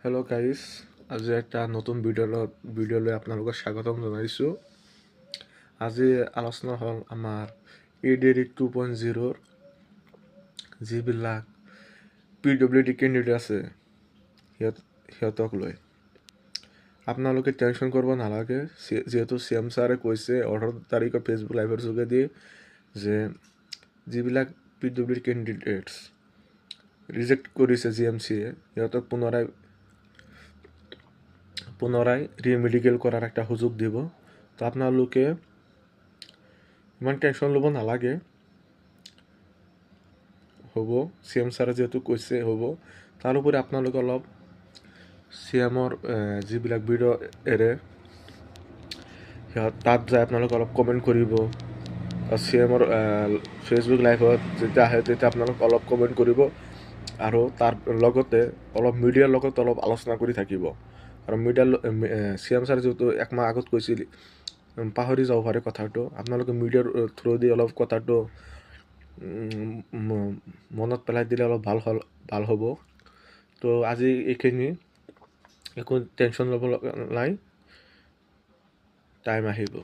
Hello' guys, আজি এটা নতুন ভিডিঅ'লৈ আপোনালোকক স্বাগতম জনাইছোঁ। আজি আলোচনা হ'ল আমাৰ EDD 2.0 যিবিলাক PWD কেণ্ডিডেট আছে সিহঁতক লৈ। আপোনালোকে টেনশ্যন কৰিব নালাগে, যিহেতু CM ছাৰে কৈছে 18 তাৰিখৰ ফেচবুক লাইভৰ যোগেদি যে যিবিলাক PWD কেণ্ডিডেটছ ৰিজেক্ট কৰিছে GMCয়ে সিহঁতক পুনৰাই ৰিমেডিকেল কৰাৰ একটা সুযোগ দিব। তো আপোনালোকে ইমান টেনশ্যন ল'ব নালাগে, হ'ব। CM ছাৰে যিহেতু কৈছে হ'ব। তাৰোপৰি আপোনালোকে অলপ CMৰ যিবিলাক ভিডিঅ' এৰে তাত যায় আপোনালোকে অলপ কমেণ্ট কৰিব। CMৰ ফেচবুক লাইভত যেতিয়া আহে তেতিয়া আপোনালোকে অলপ কমেণ্ট কৰিব আৰু তাৰ লগতে অলপ মিডিয়াৰ লগত অলপ আলোচনা কৰি থাকিব। আৰু CM ছাৰে যিহেতু একমাহ আগত কৈছিল, পাহৰি যাব পাৰে কথাটো। আপোনালোকে মিডিয়াৰ থ্ৰুদি অলপ কথাটো মনত পেলাই দিলে অলপ ভাল হ'ব। তো আজি এইখিনি, একো টেনশ্যন ল'ব নাই, টাইম আহিব।